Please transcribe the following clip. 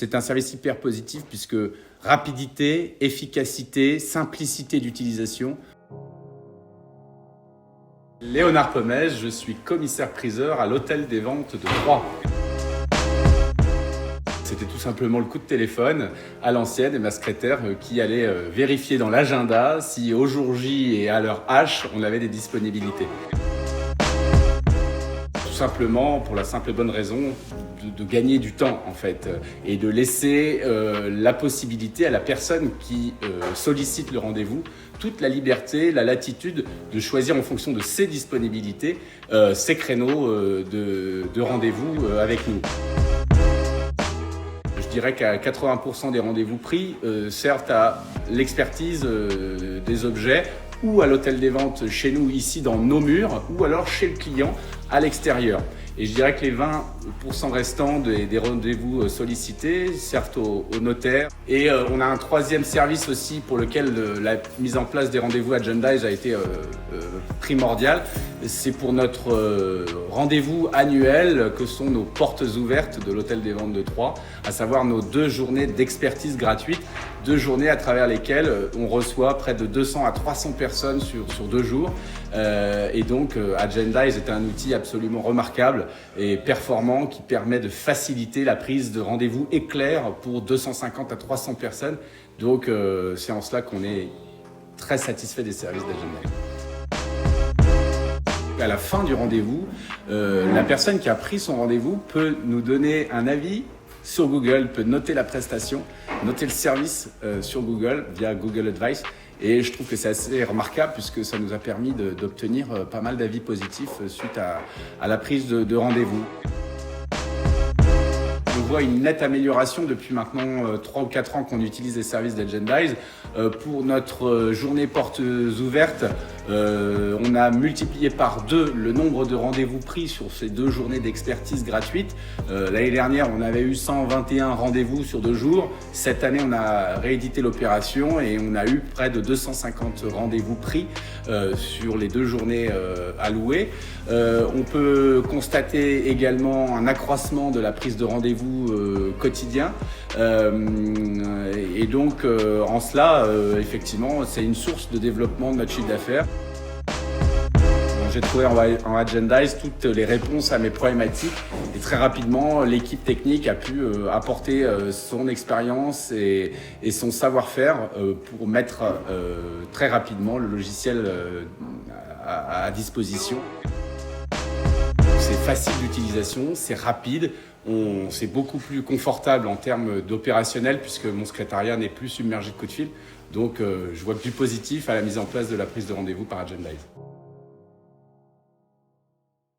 C'est un service hyper positif puisque rapidité, efficacité, simplicité d'utilisation. Léonard Pomez, je suis commissaire-priseur à l'hôtel des ventes de Troyes. C'était tout simplement le coup de téléphone à l'ancienne et ma secrétaire qui allait vérifier dans l'agenda si au jour J et à l'heure H, on avait des disponibilités. Tout simplement pour la simple et bonne raison de gagner du temps en fait et de laisser la possibilité à la personne qui sollicite le rendez-vous toute la liberté, la latitude de choisir en fonction de ses disponibilités ses créneaux de rendez-vous avec nous. Je dirais qu'à 80% des rendez-vous pris servent à l'expertise des objets ou à l'hôtel des ventes chez nous ici dans nos murs ou alors chez le client à l'extérieur. Et je dirais que les 20% restants des rendez-vous sollicités servent au notaire. Et on a un troisième service aussi pour lequel la mise en place des rendez-vous Agendize a été primordiale. C'est pour notre rendez-vous annuel que sont nos portes ouvertes de l'hôtel des ventes de Troyes, à savoir nos 2 journées d'expertise gratuite, 2 journées à travers lesquelles on reçoit près de 200 à 300 personnes sur 2 jours. Et donc Agendize est un outil absolument remarquable et performant qui permet de faciliter la prise de rendez-vous éclair pour 250 à 300 personnes. Donc c'est en cela qu'on est très satisfait des services d'Agendize. À la fin du rendez-vous, la personne qui a pris son rendez-vous peut nous donner un avis sur Google, peut noter la prestation, noter le service sur Google via Google Advice. Et je trouve que c'est assez remarquable puisque ça nous a permis d'obtenir pas mal d'avis positifs suite à la prise de rendez-vous. On voit une nette amélioration depuis maintenant 3 ou 4 ans qu'on utilise les services d'Agendize. Pour notre journée portes ouvertes, on a multiplié par 2 le nombre de rendez-vous pris sur ces 2 journées d'expertise gratuite. L'année dernière, on avait eu 121 rendez-vous sur 2 jours. Cette année, on a réédité l'opération et on a eu près de 250 rendez-vous pris sur les 2 journées allouées. On peut constater également un accroissement de la prise de rendez-vous quotidien. Et donc, en cela, effectivement, c'est une source de développement de notre chiffre d'affaires. J'ai trouvé en Agendize toutes les réponses à mes problématiques et très rapidement, l'équipe technique a pu apporter son expérience et son savoir-faire pour mettre très rapidement le logiciel à disposition. C'est facile d'utilisation, c'est rapide, c'est beaucoup plus confortable en termes d'opérationnel puisque mon secrétariat n'est plus submergé de coups de fil. Donc je vois que du positif à la mise en place de la prise de rendez-vous par Agendize.